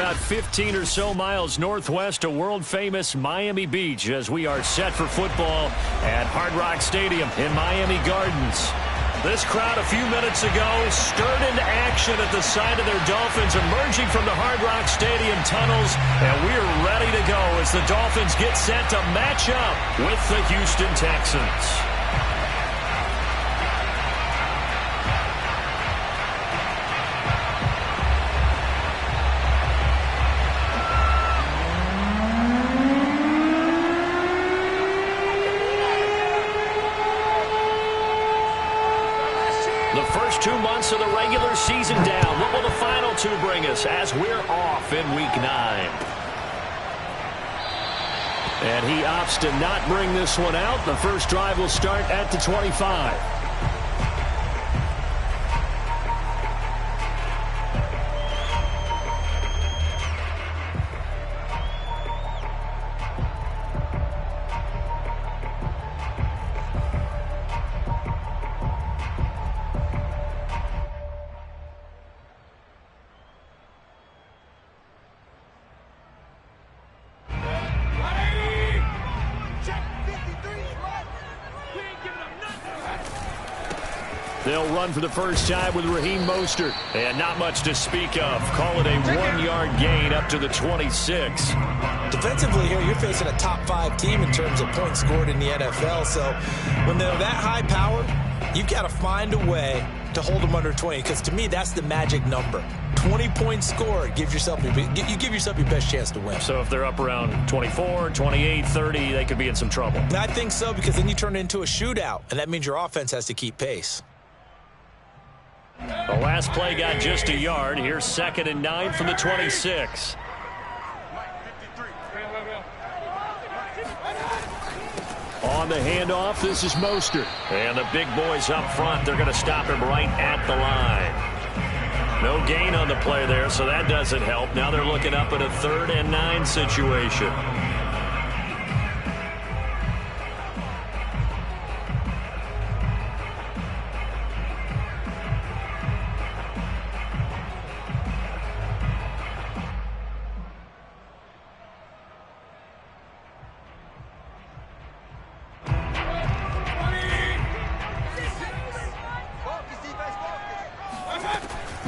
about 15 or so miles northwest of world-famous Miami Beach as we are set for football at Hard Rock Stadium in Miami Gardens. This crowd a few minutes ago stirred into action at the side of their Dolphins emerging from the Hard Rock Stadium tunnels, and we're ready to go as the Dolphins get set to match up with the Houston Texans. The first 2 months of the regular season down. What will the final two bring us as we're off in Week 9? And he opts to not bring this one out. The first drive will start at the 25. They'll run for the first time with Raheem Mostert. And not much to speak of. Call it a 1-yard gain up to the 26. Defensively here, you're facing a top 5 team in terms of points scored in the NFL. So when they're that high powered, you've got to find a way to hold them under 20. Because to me, that's the magic number. 20 points scored, you give yourself your best chance to win. So if they're up around 24, 28, 30, they could be in some trouble. And I think so, because then you turn it into a shootout. And that means your offense has to keep pace. The last play got just a yard. Here's 2nd and 9 from the 26. On the handoff, this is Mostert. And the big boys up front, they're going to stop him right at the line. No gain on the play there, so that doesn't help. Now they're looking up at a 3rd and 9 situation.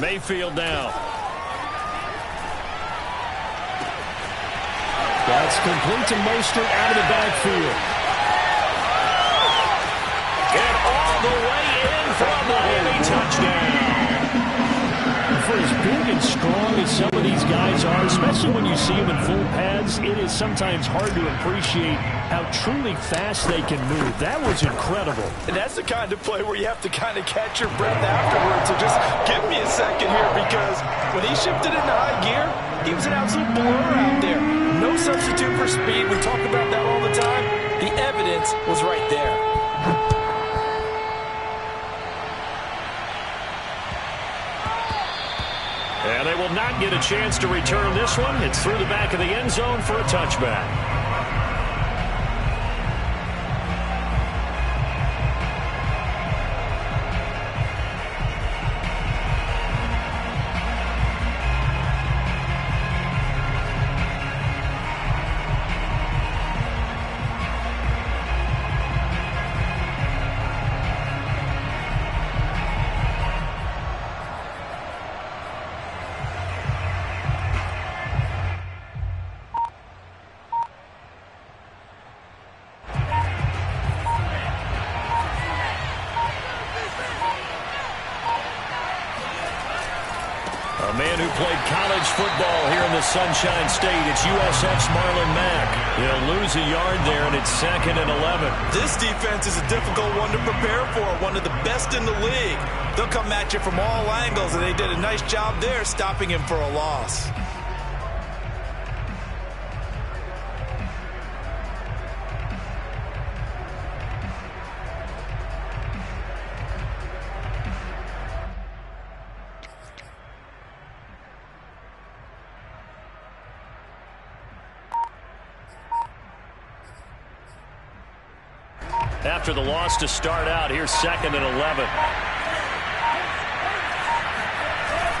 Mayfield now. That's complete to Mostert out of the backfield. And all the way in for a Miami touchdown. For as big and strong as some of these guys are, especially when you see them in full pads, it is sometimes hard to appreciate how truly fast they can move. That was incredible. And that's the kind of play where you have to kind of catch your breath afterwards. So just give me a second here, because when he shifted into high gear, he was an absolute blower out there. No substitute for speed. We talk about that all the time. The evidence was right there. And they will not get a chance to return this one. It's through the back of the end zone for a touchback. A man who played college football here in the Sunshine State. It's USF's Marlon Mack. He'll lose a yard there, and it's 2nd and 11. This defense is a difficult one to prepare for, one of the best in the league. They'll come at you from all angles, and they did a nice job there stopping him for a loss. After the loss to start out, here's 2nd and 11.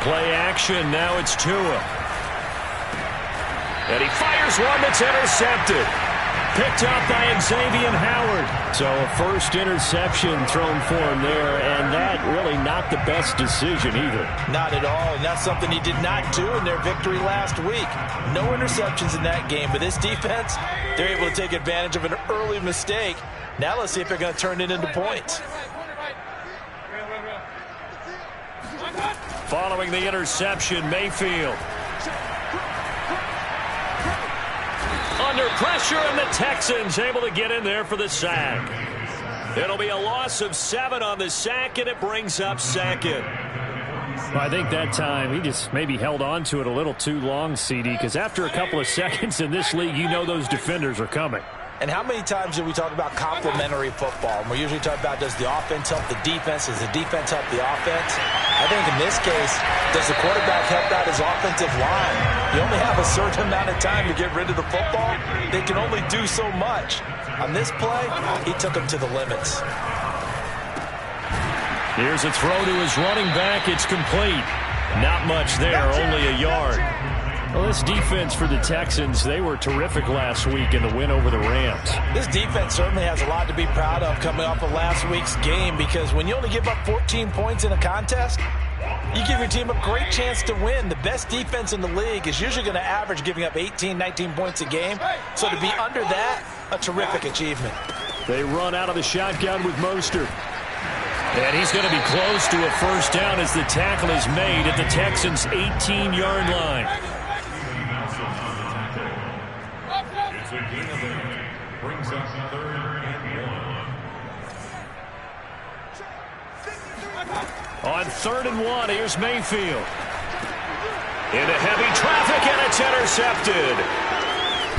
Play action, now it's Tua. And he fires one that's intercepted. Picked up by Xavier Howard. So a first interception thrown for him there, and that really not the best decision either. Not at all, and that's something he did not do in their victory last week. No interceptions in that game, but this defense, they're able to take advantage of an early mistake. Now let's see if they're going to turn it into points. Following the interception, Mayfield. Under pressure, and the Texans able to get in there for the sack. It'll be a loss of 7 on the sack, and it brings up second. Well, I think that time he just maybe held on to it a little too long, CD, because after a couple of seconds in this league, you know those defenders are coming. And how many times do we talk about complementary football? And we usually talk about, does the offense help the defense? Does the defense help the offense? I think in this case, does the quarterback help out his offensive line? You only have a certain amount of time to get rid of the football. They can only do so much. On this play, he took him to the limits. Here's a throw to his running back. It's complete. Not much there, only a yard. Well, this defense for the Texans, they were terrific last week in the win over the Rams. This defense certainly has a lot to be proud of coming off of last week's game, because when you only give up 14 points in a contest, you give your team a great chance to win. The best defense in the league is usually going to average giving up 18, 19 points a game. So to be under that, a terrific achievement. They run out of the shotgun with Mostert. And he's going to be close to a first down as the tackle is made at the Texans' 18-yard line. On 3rd and 1, here's Mayfield. Into heavy traffic, and it's intercepted.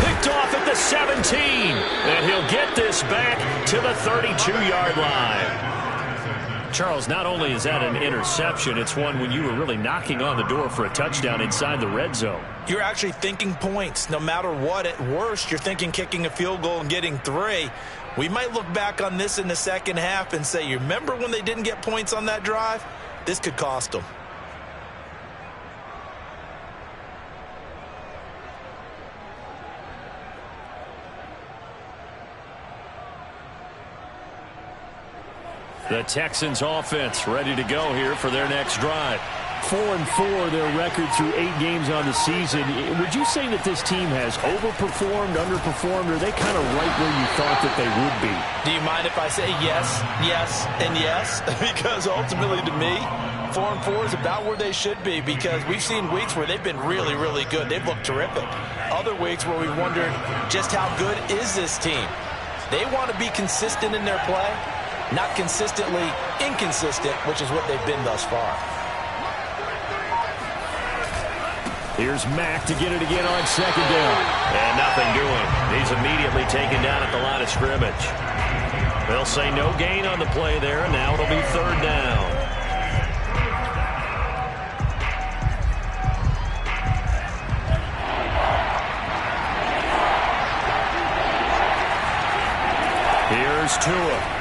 Picked off at the 17, and he'll get this back to the 32-yard line. Charles, not only is that an interception, it's one when you were really knocking on the door for a touchdown inside the red zone. You're actually thinking points. No matter what, at worst, you're thinking kicking a field goal and getting 3. We might look back on this in the second half and say, you remember when they didn't get points on that drive? This could cost them. The Texans offense ready to go here for their next drive. 4-4, their record through 8 games on the season. Would you say that this team has overperformed, underperformed, or are they kind of right where you thought that they would be? Do you mind if I say yes, yes, and yes? Because ultimately to me, 4-4 is about where they should be, because we've seen weeks where they've been really, really good. They've looked terrific. Other weeks where we've wondered just how good is this team. They want to be consistent in their play, not consistently inconsistent, which is what they've been thus far. Here's Mack to get it again on 2nd down. And nothing doing. He's immediately taken down at the line of scrimmage. They'll say no gain on the play there, and now it'll be 3rd down. Here's Tua.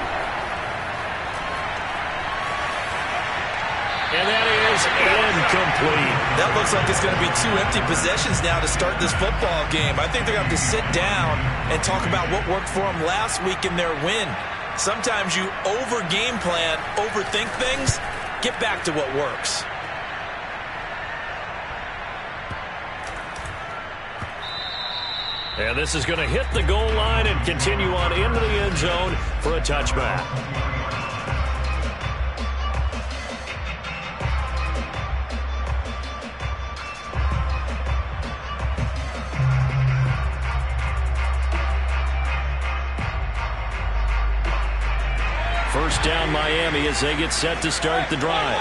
And that is incomplete. That looks like it's going to be 2 empty possessions now to start this football game. I think they're going to have to sit down and talk about what worked for them last week in their win. Sometimes you over-game plan, overthink things, get back to what works. And this is going to hit the goal line and continue on into the end zone for a touchback. First down Miami as they get set to start the drive.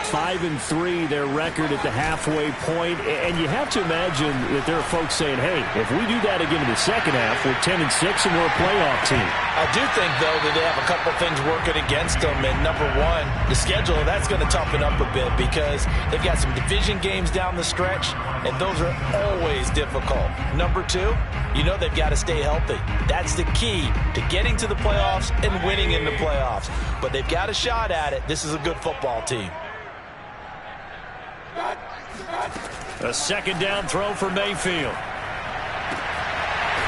5-3, their record at the halfway point. And you have to imagine that there are folks saying, hey, if we do that again in the second half, we're 10-6 and we're a playoff team. I do think, though, that they have a couple things working against them. And number one, the schedule, that's going to toughen up a bit because they've got some division games down the stretch, and those are always difficult. Number two, you know they've got to stay healthy. That's the key to getting to the playoffs and winning in the playoffs. But they've got a shot at it. This is a good football team. A 2nd down throw for Mayfield.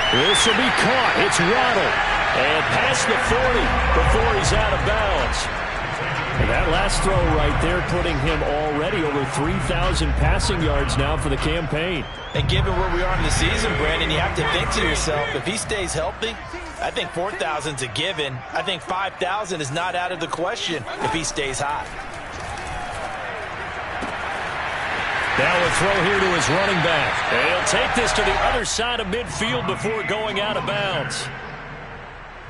This will be caught. It's Waddle. And past the 40 before he's out of bounds. And that last throw right there putting him already over 3,000 passing yards now for the campaign. And given where we are in the season, Brandon, you have to think to yourself, if he stays healthy, I think 4,000's a given. I think 5,000 is not out of the question if he stays hot. Now a throw here to his running back. And he'll take this to the other side of midfield before going out of bounds.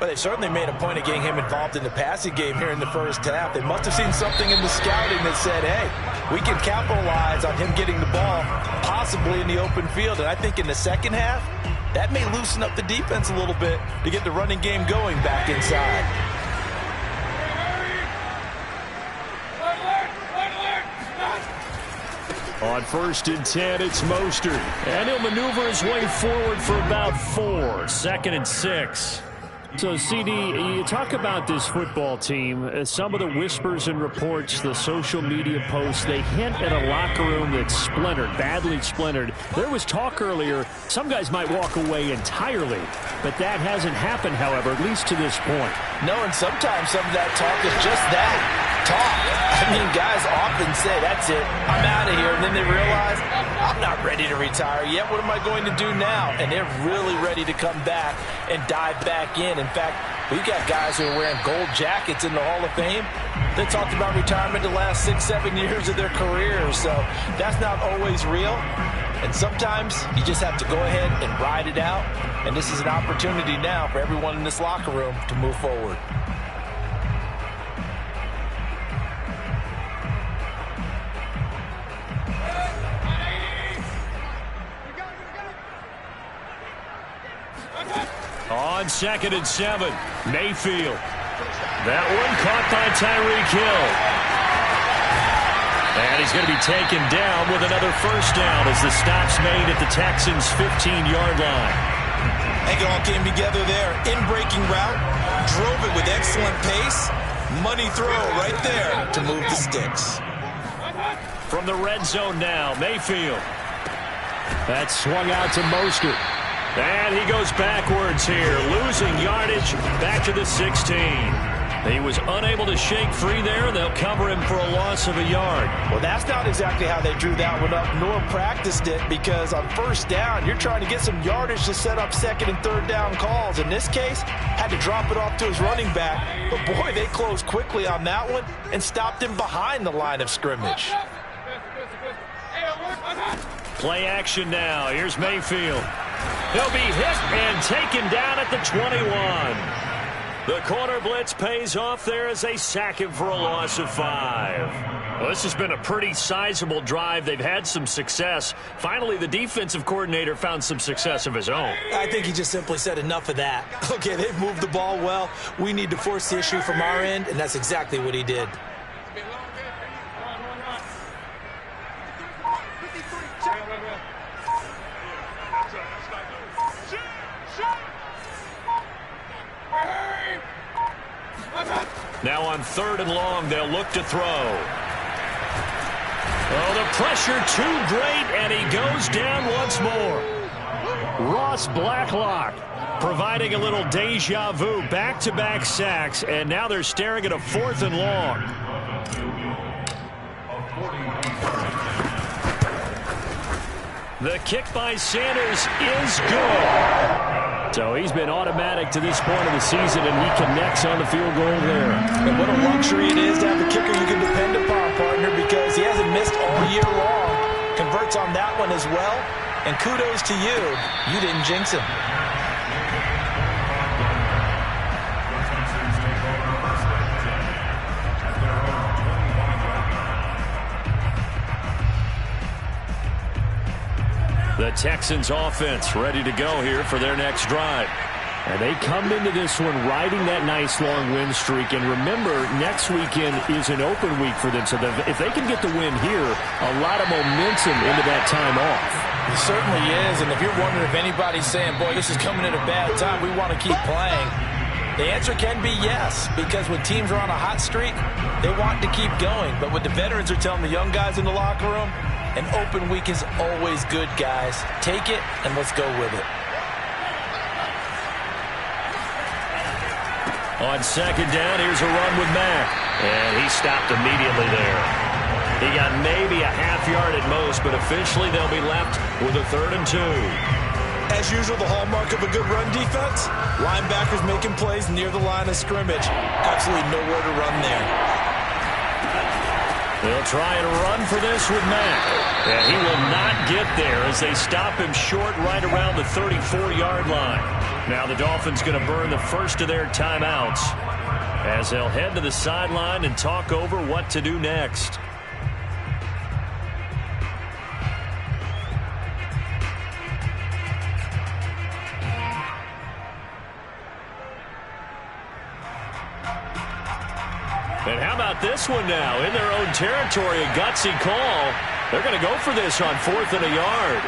Well, they certainly made a point of getting him involved in the passing game here in the first half. They must have seen something in the scouting that said, hey, we can capitalize on him getting the ball, possibly in the open field. And I think in the second half, that may loosen up the defense a little bit to get the running game going back inside. On 1st and 10, it's Mostert. And he'll maneuver his way forward for about 4. 2nd and 6. So, CD, you talk about this football team, some of the whispers and reports, the social media posts, they hint at a locker room that's splintered, badly splintered. There was talk earlier, some guys might walk away entirely, but that hasn't happened, however, at least to this point. No, and sometimes some of that talk is just that. Talk. I mean, guys often say, that's it, I'm out of here, and then they realize, I'm not ready to retire yet, what am I going to do now? And they're really ready to come back and dive back in. In fact, we've got guys who are wearing gold jackets in the Hall of Fame. They talked about retirement the last 6-7 years of their careers, so that's not always real. And sometimes you just have to go ahead and ride it out, and this is an opportunity now for everyone in this locker room to move forward. On 2nd and 7, Mayfield. That one caught by Tyreek Hill. And he's going to be taken down with another first down as the stop's made at the Texans' 15-yard line. I think it all came together there. In-breaking route, drove it with excellent pace. Money throw right there to move the sticks. From the red zone now, Mayfield. That swung out to Mostert. And he goes backwards here, losing yardage back to the 16. He was unable to shake free there, and they'll cover him for a loss of a yard. Well, that's not exactly how they drew that one up, nor practiced it, because on first down, you're trying to get some yardage to set up 2nd and 3rd down calls. In this case, had to drop it off to his running back. But, boy, they closed quickly on that one and stopped him behind the line of scrimmage. Play action now. Here's Mayfield. He'll be hit and taken down at the 21. The corner blitz pays off there as they sack him for a loss of 5. Well, this has been a pretty sizable drive. They've had some success. Finally, the defensive coordinator found some success of his own. I think he just simply said enough of that. Okay, they've moved the ball well. We need to force the issue from our end, and that's exactly what he did. Now on 3rd and long, they'll look to throw. Oh, the pressure too great, and he goes down once more. Ross Blacklock providing a little deja vu, back-to-back sacks, and now they're staring at a 4th and long. The kick by Sanders is good. So he's been automatic to this point of the season, and he connects on the field goal there. And what a luxury it is to have a kicker you can depend upon, partner, because he hasn't missed all year long. Converts on that one as well. And kudos to you. You didn't jinx him. The Texans offense ready to go here for their next drive. And they come into this one riding that nice long win streak. And remember, next weekend is an open week for them. So if they can get the win here, a lot of momentum into that time off. It certainly is. And if you're wondering if anybody's saying, boy, this is coming at a bad time, we want to keep playing, the answer can be yes. Because when teams are on a hot streak, they want to keep going. But what the veterans are telling the young guys in the locker room, an open week is always good, guys. Take it, and let's go with it. On second down, here's a run with Mack. And he stopped immediately there. He got maybe a half yard at most, but officially they'll be left with a 3rd and 2. As usual, the hallmark of a good run defense, linebackers making plays near the line of scrimmage. Absolutely nowhere to run there. They'll try and run for this with Mack. And he will not get there as they stop him short right around the 34-yard line. Now the Dolphins going to burn the first of their timeouts as they'll head to the sideline and talk over what to do next. And how about this one now? In their own territory, a gutsy call. They're going to go for this on 4th and a yard.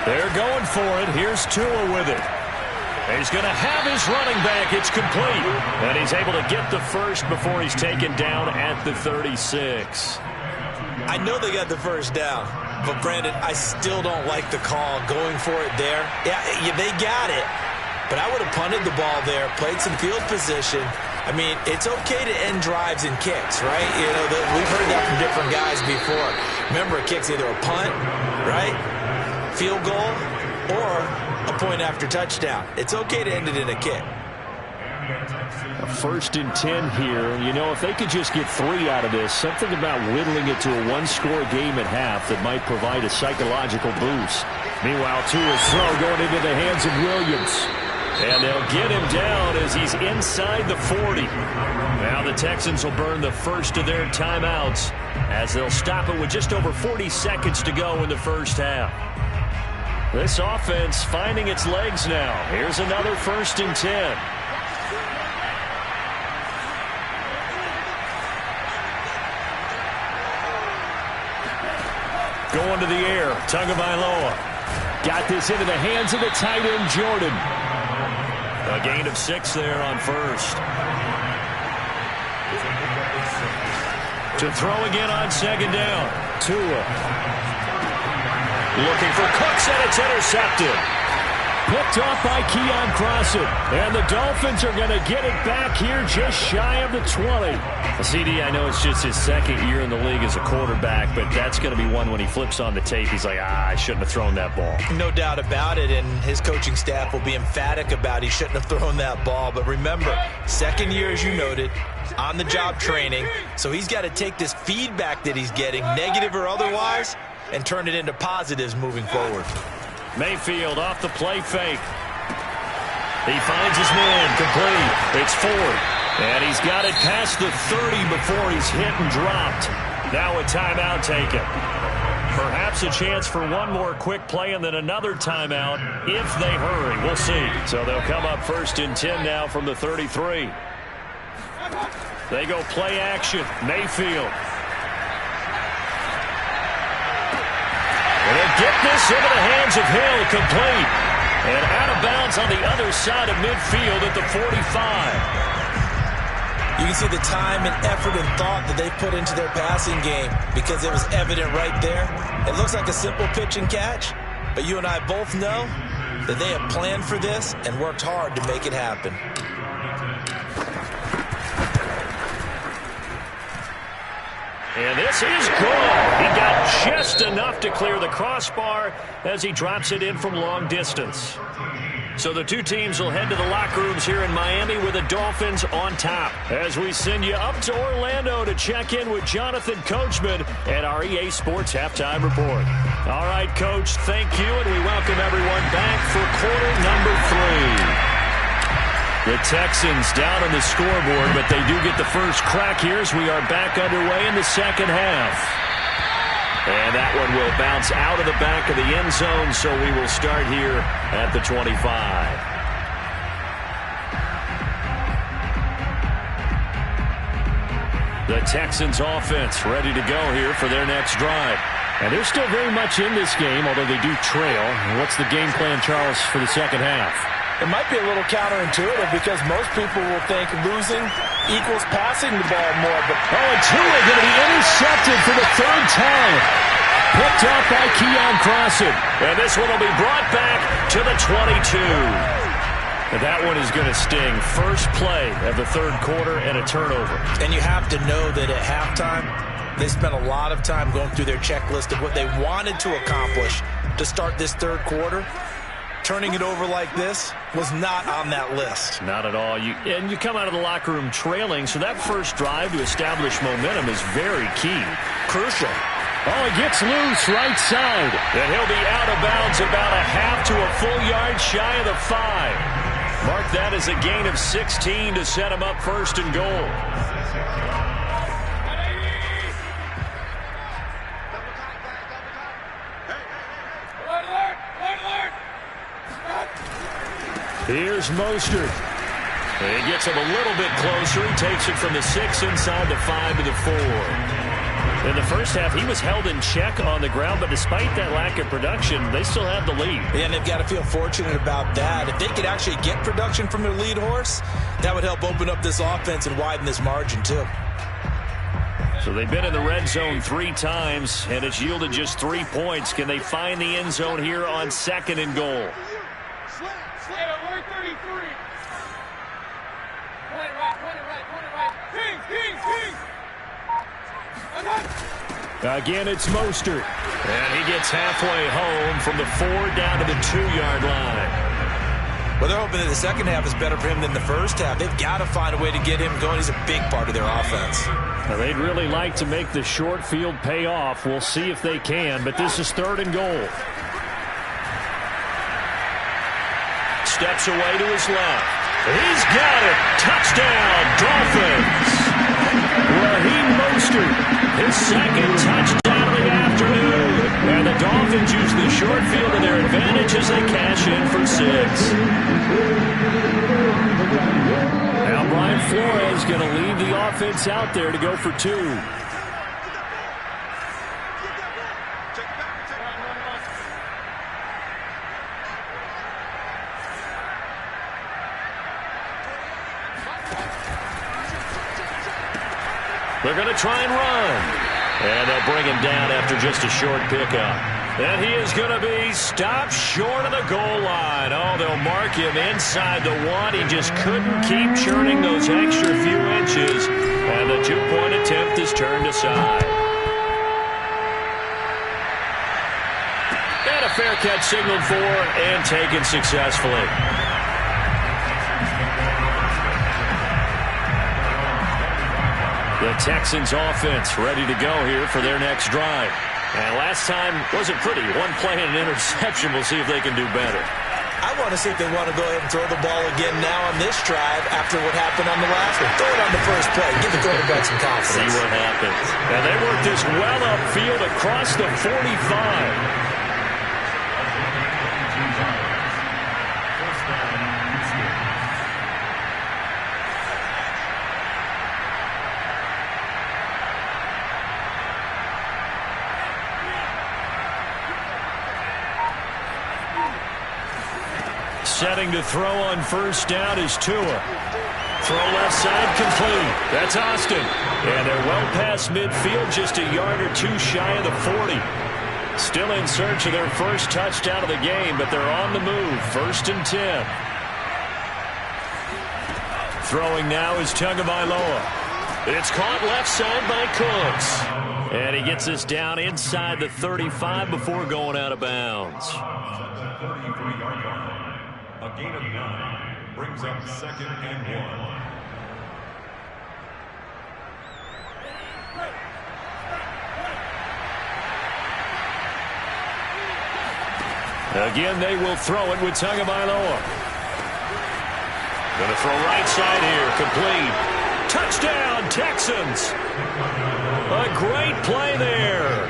They're going for it. Here's Tua with it. And he's going to have his running back. It's complete. And he's able to get the first before he's taken down at the 36. I know they got the first down, but Brandon, I still don't like the call going for it there. Yeah, they got it. But I would have punted the ball there, played some field position. I mean, it's okay to end drives and kicks, right? You know, we've heard that from different guys before. Remember, a kick's either a punt, right, field goal, or a point after touchdown. It's okay to end it in a kick. A 1st and 10 here. You know, if they could just get 3 out of this, something about whittling it to a 1-score game at half that might provide a psychological boost. Meanwhile, Tua's throw going into the hands of Williams. And they'll get him down as he's inside the 40. Now the Texans will burn the first of their timeouts as they'll stop it with just over 40 seconds to go in the first half. This offense finding its legs now. Here's another 1st and 10. Going to the air, Tagovailoa. Got this into the hands of the tight end, Jordan. A gain of 6 there on 1st. To throw again on 2nd down. Tua. Looking for Cooks, and it's intercepted. Picked off by Keion Crossen. And the Dolphins are going to get it back here just shy of the 20. CD, I know it's just his 2nd year in the league as a quarterback, but that's going to be one when he flips on the tape. He's like, I shouldn't have thrown that ball. No doubt about it, and his coaching staff will be emphatic about he shouldn't have thrown that ball. But remember, 2nd year, as you noted, on-the-job training, so he's got to take this feedback that he's getting, negative or otherwise, and turn it into positives moving forward. Mayfield off the play fake. He finds his man, complete. It's Ford. And he's got it past the 30 before he's hit and dropped. Now a timeout taken. Perhaps a chance for one more quick play and then another timeout if they hurry. We'll see. So they'll come up 1st and 10 now from the 33. They go play action. Mayfield. And they get this into the hands of Hill, complete. And out of bounds on the other side of midfield at the 45. You can see the time and effort and thought that they put into their passing game because it was evident right there. It looks like a simple pitch and catch, but you and I both know that they have planned for this and worked hard to make it happen. And this is good. He got just enough to clear the crossbar as he drops it in from long distance. So the two teams will head to the locker rooms here in Miami with the Dolphins on top. As we send you up to Orlando to check in with Jonathan Coachman at our EA Sports Halftime Report. All right, Coach, thank you, and we welcome everyone back for quarter number 3. The Texans down on the scoreboard, but they do get the first crack here as we are back underway in the second half. And that one will bounce out of the back of the end zone, so we will start here at the 25. The Texans offense ready to go here for their next drive. And they're still very much in this game, although they do trail. What's the game plan, Charles, for the second half? It might be a little counterintuitive because most people will think losing equals passing the ball more. But and Tua going to be intercepted for the 3rd time. Picked off by Keion Crossen. And this one will be brought back to the 22. That one is going to sting. First play of the third quarter and a turnover. And you have to know that at halftime, they spent a lot of time going through their checklist of what they wanted to accomplish to start this third quarter. Turning it over like this was not on that list. Not at all. And you come out of the locker room trailing, so that first drive to establish momentum is very key. Crucial. Oh, he gets loose right side. And he'll be out of bounds about a half to a full yard shy of the 5. Mark that as a gain of 16 to set him up first and goal. Here's Mostert. He gets him a little bit closer. He takes it from the 6 inside the 5 to the 4. In the first half, he was held in check on the ground, but despite that lack of production, they still have the lead. And they've got to feel fortunate about that. If they could actually get production from their lead horse, that would help open up this offense and widen this margin, too. So they've been in the red zone 3 times, and it's yielded just 3 points. Can they find the end zone here on 2nd and goal? Again, it's Mostert. And he gets halfway home from the 4 down to the 2-yard line. Well, they're hoping that the second half is better for him than the first half. They've got to find a way to get him going. He's a big part of their offense. Now, they'd really like to make the short field pay off. We'll see if they can, but this is 3rd and goal. Steps away to his left. He's got it. Touchdown, Dolphins. Raheem Mostert. His 2nd touchdown of the afternoon. And the Dolphins use the short field to their advantage as they cash in for 6. Now Brian Flores going to leave the offense out there to go for 2. They're going to try and run. And they'll bring him down after just a short pickup. And he is going to be stopped short of the goal line. Oh, they'll mark him inside the 1. He just couldn't keep churning those extra few inches. And the 2-point attempt is turned aside. And a fair catch signaled for and taken successfully. The Texans offense ready to go here for their next drive. And last time wasn't pretty. 1 play and an interception. We'll see if they can do better. I want to see if they want to go ahead and throw the ball again now on this drive after what happened on the last one. Throw it on the first play. Give the quarterback some confidence. See what happens. And they work this well upfield across the 45. Setting to throw on first down is Tua. Throw left side complete. That's Austin. And they're well past midfield, just a yard or 2 shy of the 40. Still in search of their first touchdown of the game, but they're on the move. 1st and 10. Throwing now is Tagovailoa. It's caught left side by Cooks. And he gets us down inside the 35 before going out of bounds. A gain of 9 brings up 2nd and 1. Again, they will throw it with Tagovailoa. Going to throw right side here. Complete. Touchdown, Texans. A great play there.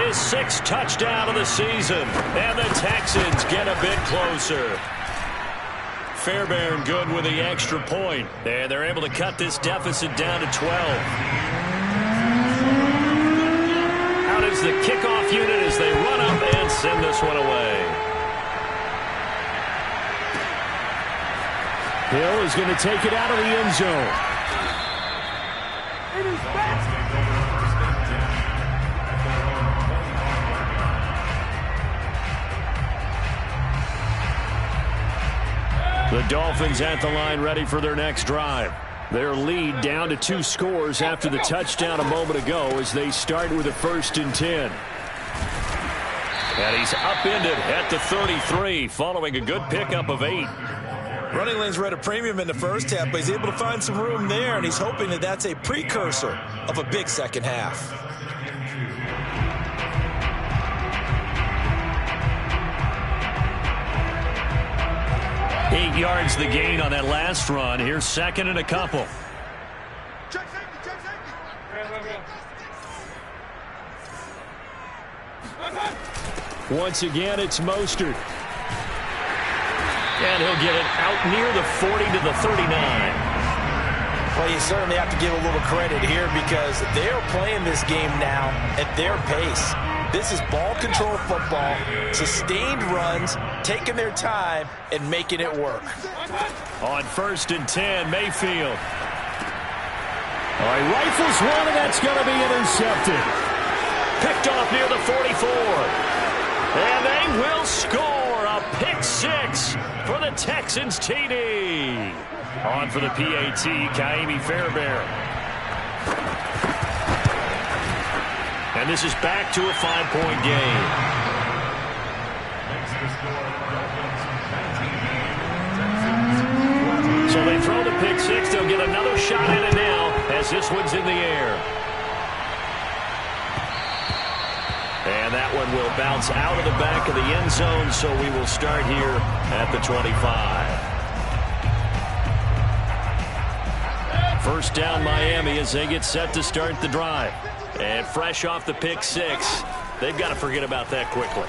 His 6th touchdown of the season. And the Texans get a bit closer. Fairbairn good with the extra point. And they're able to cut this deficit down to 12. Out is the kickoff unit as they run up and send this one away. Hill is going to take it out of the end zone. It is back. The Dolphins at the line ready for their next drive. Their lead down to 2 scores after the touchdown a moment ago as they start with a 1st and 10. And he's upended at the 33 following a good pickup of 8. Running lanes were at a premium in the first half, but he's able to find some room there, and he's hoping that that's a precursor of a big second half. Eight yards the gain on that last run. Here's 2nd and a couple. Once again, it's Mostert. And he'll get it out near the 40 to the 39. Well, you certainly have to give a little credit here because they're playing this game now at their pace. This is ball control football, sustained runs, taking their time, and making it work. On 1st and 10, Mayfield. All right, rifles one, and that's going to be intercepted. Picked off near the 44. And they will score a pick 6 for the Texans TD. On for the PAT, Ka'imi Fairbairn. And this is back to a 5-point game. So they throw the pick 6. They'll get another shot at it now as this one's in the air. And that one will bounce out of the back of the end zone, so we will start here at the 25. First down Miami as they get set to start the drive. And fresh off the pick 6, they've got to forget about that quickly.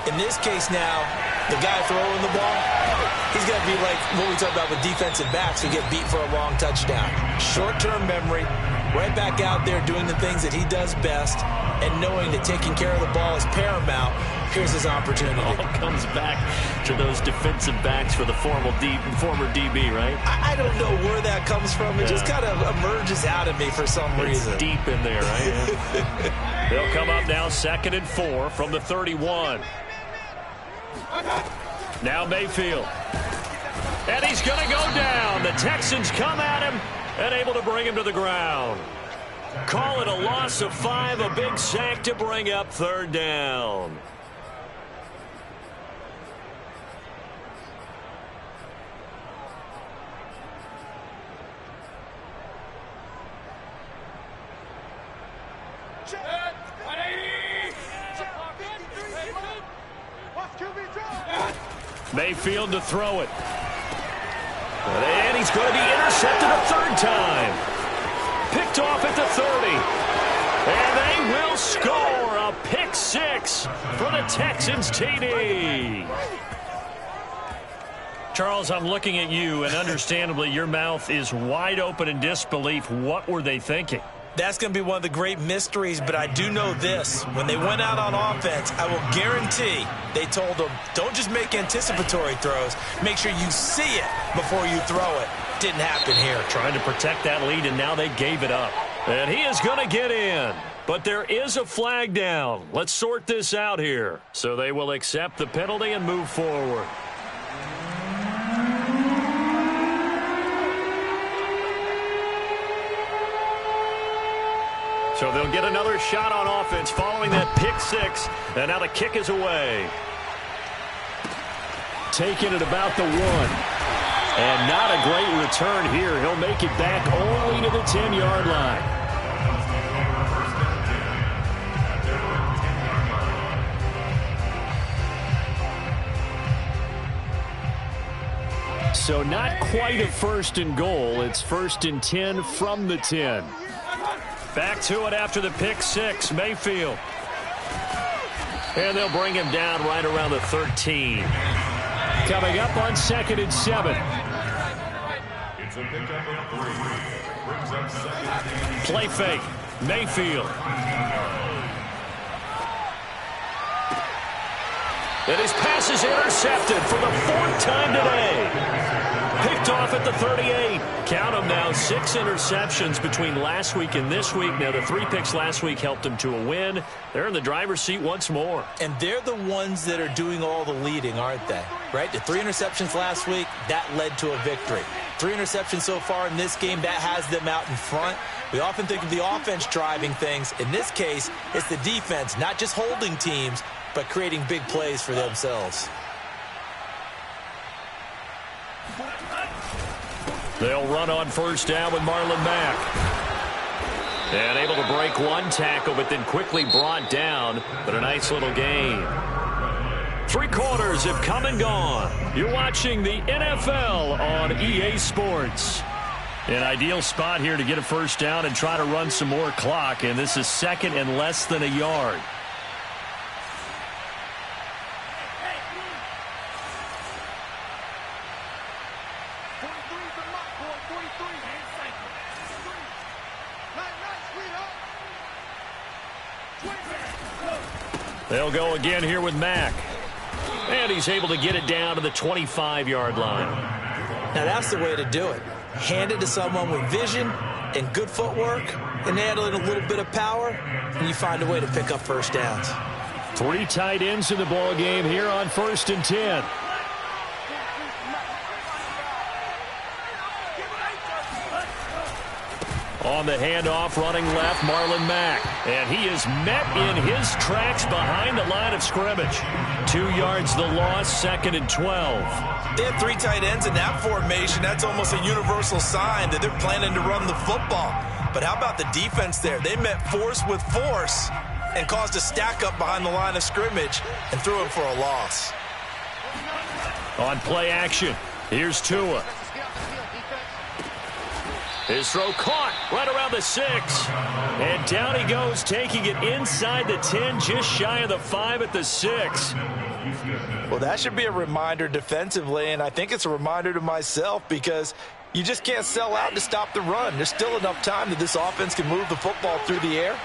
In this case now, the guy throwing the ball, he's got to be like what we talked about with defensive backs who get beat for a long touchdown. Short-term memory, right back out there doing the things that he does best, and knowing that taking care of the ball is paramount. Here's his opportunity. It all comes back to those defensive backs for the former DB, right? I don't know where that comes from. It just kind of emerges out of me for some reason. It's deep in there, right? They'll come up now 2nd and 4 from the 31. Now Mayfield. And he's going to go down. The Texans come at him and able to bring him to the ground. Call it a loss of 5, a big sack to bring up 3rd down. Mayfield to throw it. And he's going to be intercepted a 3rd time. Picked off at the 30. And they will score a pick 6 for the Texans TD. Charles, I'm looking at you, and understandably your mouth is wide open in disbelief. What were they thinking? That's going to be one of the great mysteries, but I do know this. When they went out on offense, I will guarantee they told them, don't just make anticipatory throws. Make sure you see it before you throw it. Didn't happen here. Trying to protect that lead, and now they gave it up. And he is going to get in. But there is a flag down. Let's sort this out here. So they will accept the penalty and move forward. So they'll get another shot on offense following that pick 6. And now the kick is away. Taking it about the 1. And not a great return here. He'll make it back only to the 10-yard line. So not quite a 1st and goal. It's 1st and 10 from the 10. Back to it after the pick 6, Mayfield. And they'll bring him down right around the 13. Coming up on 2nd and 7. It's a pickup of 3. Brings up 2nd and 10. Play fake, Mayfield. And his pass is intercepted for the 4th time today. Picked off at the 38. Count them now, 6 interceptions between last week and this week. Now, the 3 picks last week helped them to a win. They're in the driver's seat once more. And they're the ones that are doing all the leading, aren't they? Right? The 3 interceptions last week, that led to a victory. 3 interceptions so far in this game, that has them out in front. We often think of the offense driving things. In this case, it's the defense, not just holding teams, but creating big plays for themselves. They'll run on first down with Marlon Mack. And able to break one tackle, but then quickly brought down. But a nice little gain. 3 quarters have come and gone. You're watching the NFL on EA Sports. An ideal spot here to get a first down and try to run some more clock. And this is 2nd and less than a yard. They'll go again here with Mack. And he's able to get it down to the 25-yard line. Now that's the way to do it. Hand it to someone with vision and good footwork and add in a little bit of power, and you find a way to pick up first downs. 3 tight ends in the ball game here on 1st and 10. On the handoff, running left, Marlon Mack. And he is met in his tracks behind the line of scrimmage. 2 yards the loss, 2nd and 12. They have 3 tight ends in that formation. That's almost a universal sign that they're planning to run the football. But how about the defense there? They met force with force and caused a stack up behind the line of scrimmage and threw it for a loss. On play action, here's Tua. His throw caught right around the 6. And down he goes, taking it inside the 10, just shy of the 5 at the 6. Well, that should be a reminder defensively, and I think it's a reminder to myself because you just can't sell out to stop the run. There's still enough time that this offense can move the football through the air,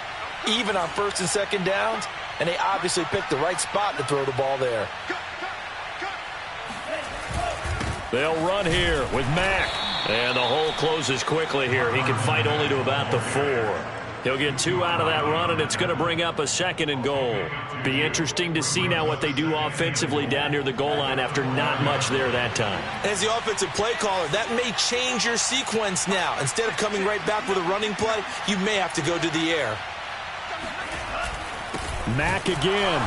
even on 1st and 2nd downs, and they obviously picked the right spot to throw the ball there. They'll run here with Mack. And the hole closes quickly here. He can fight only to about the 4. He'll get 2 out of that run, and it's going to bring up a 2nd and goal. Be interesting to see now what they do offensively down near the goal line after not much there that time. As the offensive play caller, that may change your sequence now. Instead of coming right back with a running play, you may have to go to the air. Mack again.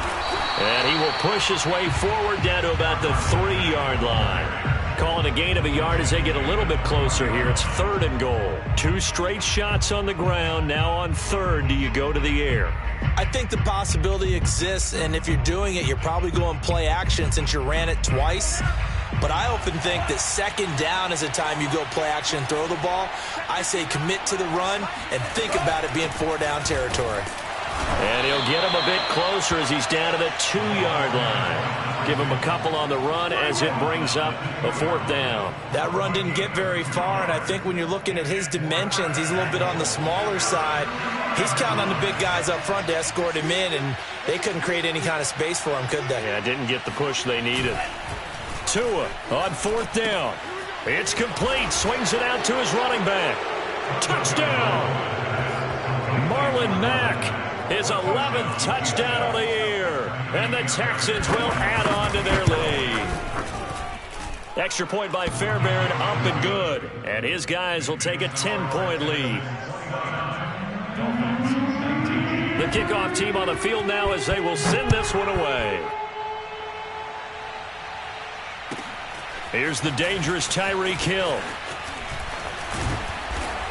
And he will push his way forward down to about the 3-yard line. Calling a gain of a yard as they get a little bit closer here. It's 3rd and goal. 2 straight shots on the ground. Now on 3rd, do you go to the air? I think the possibility exists, and if you're doing it, you're probably going play action since you ran it twice. But I often think that 2nd down is a time you go play action and throw the ball. I say commit to the run and think about it being 4-down territory. And he'll get him a bit closer as he's down to the 2-yard line. Give him a couple on the run as it brings up a 4th down. That run didn't get very far, and I think when you're looking at his dimensions, he's a little bit on the smaller side. He's counting on the big guys up front to escort him in, and they couldn't create any kind of space for him, could they? Yeah, didn't get the push they needed. Tua on 4th down. It's complete. Swings it out to his running back. Touchdown! Marlon Mack. His 11th touchdown on the year. And the Texans will add on to their lead. Extra point by Fairbairn, up and good. And his guys will take a 10-point lead. The kickoff team on the field now as they will send this one away. Here's the dangerous Tyreek Hill.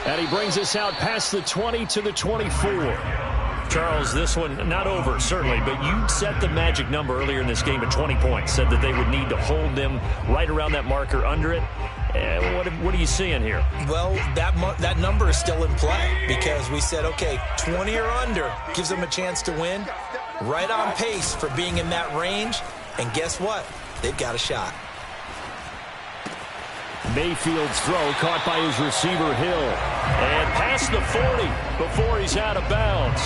And he brings us out past the 20 to the 24. Charles, this one not over, certainly, but you set the magic number earlier in this game at 20 points. Said that they would need to hold them right around that marker under it. What are you seeing here? Well, that number is still in play because we said, okay, 20 or under gives them a chance to win. Right on pace for being in that range. And guess what? They've got a shot. Mayfield's throw caught by his receiver, Hill. And past the 40 before he's out of bounds.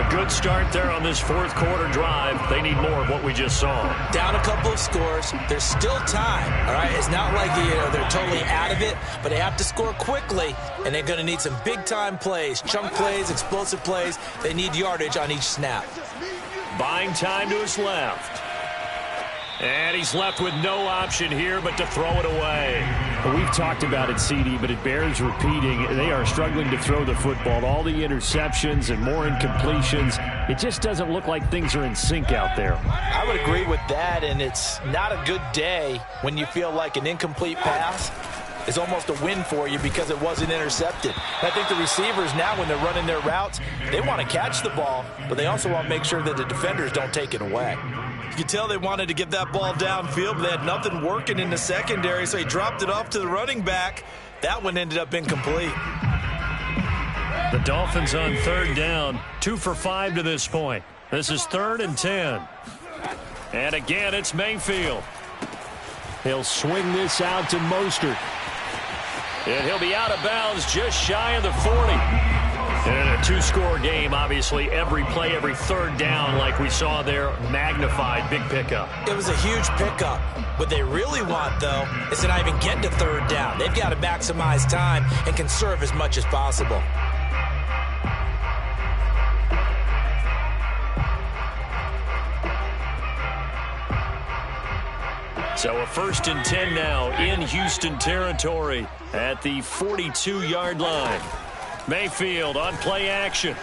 A good start there on this fourth quarter drive. They need more of what we just saw. Down a couple of scores. There's still time, all right? It's not like they're totally out of it, but they have to score quickly, and they're going to need some big-time plays, chunk plays, explosive plays. They need yardage on each snap. Buying time to his left. And he's left with no option here but to throw it away. Well, we've talked about it, CD, but it bears repeating. They are struggling to throw the football. All the interceptions and more incompletions. It just doesn't look like things are in sync out there. I would agree with that, and it's not a good day when you feel like an incomplete pass is almost a win for you because it wasn't intercepted. And I think the receivers now, when they're running their routes, they want to catch the ball, but they also want to make sure that the defenders don't take it away. You could tell they wanted to get that ball downfield, but they had nothing working in the secondary, so he dropped it off to the running back. That one ended up incomplete. The Dolphins on third down, 2 for 5 to this point. This is 3rd and 10. And again, it's Mayfield. He'll swing this out to Mostert. And he'll be out of bounds just shy of the 40. And a 2-score game, obviously, every play, every third down, like we saw there, magnified, big pickup. It was a huge pickup. What they really want, though, is to not even get to third down. They've got to maximize time and conserve as much as possible. So a 1st and 10 now in Houston territory at the 42-yard line. Mayfield on play action.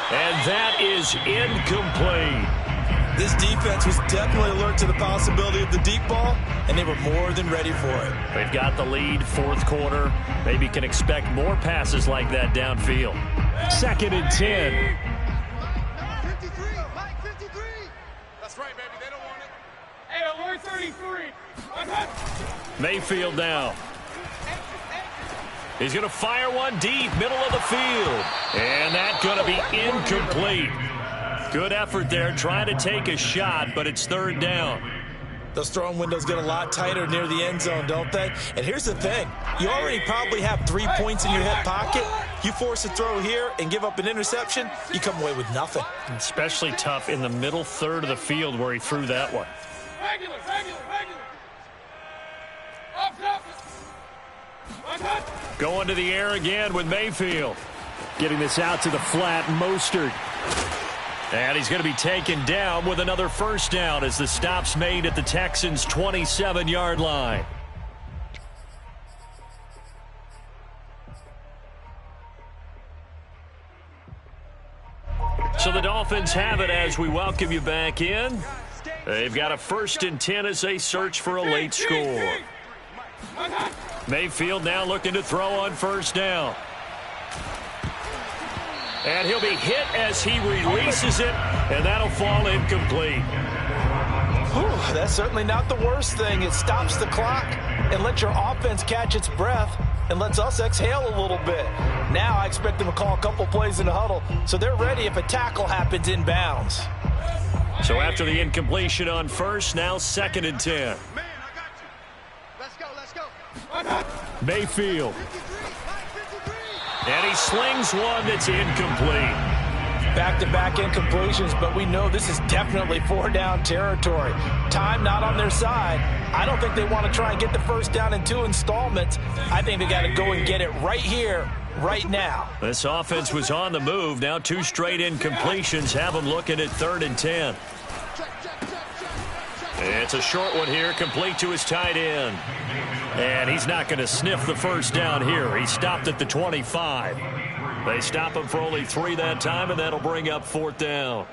And that is incomplete. This defense was definitely alert to the possibility of the deep ball, and they were more than ready for it. They've got the lead, fourth quarter. Maybe can expect more passes like that downfield. 2nd and 10. Hey, 33. Mayfield now. He's going to fire one deep, middle of the field. And that's going to be incomplete. Good effort there, trying to take a shot, but it's 3rd down. Those throwing windows get a lot tighter near the end zone, don't they? And here's the thing. You already probably have 3 points in your hip pocket. You force a throw here and give up an interception, you come away with nothing. Especially tough in the middle third of the field where he threw that one. Regular. Going to the air again with Mayfield. Getting this out to the flat, Mostert. And he's going to be taken down with another 1st down as the stop's made at the Texans' 27-yard line. So the Dolphins have it as we welcome you back in. They've got a 1st and 10 as they search for a late score. Mayfield now looking to throw on 1st down. And he'll be hit as he releases it, and that'll fall incomplete. Whew, that's certainly not the worst thing. It stops the clock and lets your offense catch its breath and lets us exhale a little bit. Now I expect them to call a couple plays in the huddle, so they're ready if a tackle happens inbounds. So after the incompletion on 1st, now 2nd and 10. Let's go. Mayfield. And he slings one that's incomplete. Back-to-back incompletions, but we know this is definitely 4-down territory. Time not on their side. I don't think they want to try and get the 1st down in 2 installments. I think they got to go and get it right here, right now. This offense was on the move. Now 2 straight incompletions have them looking at 3rd and 10. It's a short one here, complete to his tight end. And he's not going to sniff the 1st down here. He stopped at the 25. They stop him for only 3 that time, and that'll bring up 4th down.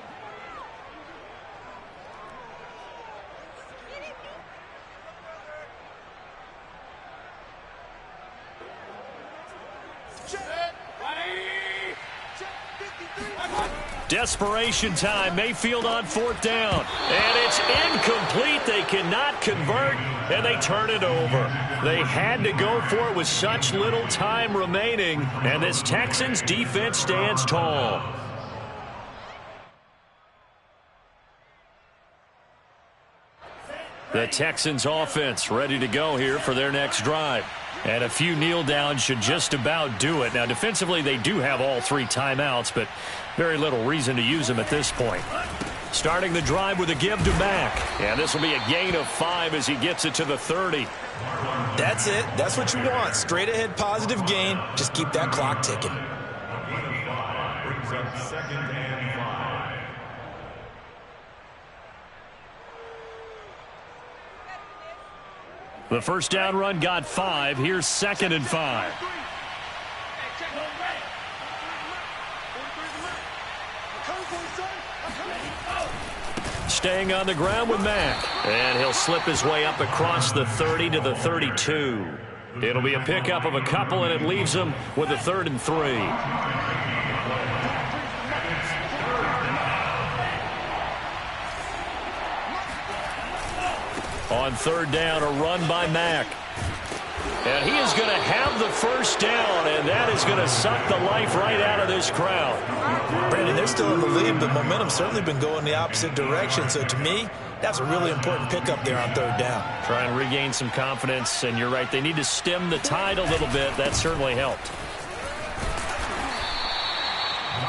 Desperation time. Mayfield on 4th down. And it's incomplete. They cannot convert, and they turn it over. They had to go for it with such little time remaining, and this Texans defense stands tall. The Texans offense ready to go here for their next drive. And a few kneel downs should just about do it. Now, defensively, they do have all 3 timeouts, but very little reason to use them at this point. Starting the drive with a give to Mack. And this will be a gain of 5 as he gets it to the 30. That's it. That's what you want. Straight ahead positive gain. Just keep that clock ticking. Brings up 2nd and 5. The first down run got 5. Here's 2nd and 5. Staying on the ground with Mack. And he'll slip his way up across the 30 to the 32. It'll be a pickup of a couple, and it leaves him with a 3rd and 3. On 3rd down, a run by Mack. And he is going to have the first down, and that is going to suck the life right out of this crowd. Brandon, they're still in the lead, but momentum's certainly been going the opposite direction. So to me, that's a really important pickup there on 3rd down. Try and regain some confidence, and you're right, they need to stem the tide a little bit. That certainly helped.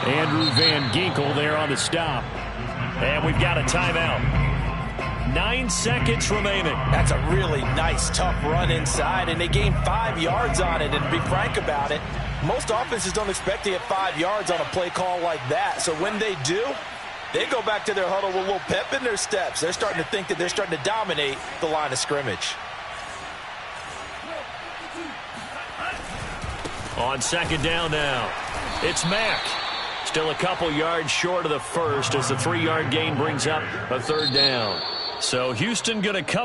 Andrew Van Ginkel there on the stop. And we've got a timeout. 9 seconds remaining. That's a really nice, tough run inside, and they gained 5 yards on it. And to be frank about it, most offenses don't expect to get 5 yards on a play call like that. So when they do, they go back to their huddle with a little pep in their steps. They're starting to think that they're starting to dominate the line of scrimmage. On 2nd down now, it's Mack. Still a couple yards short of the first as the 3-yard gain brings up a 3rd down. So Houston going to come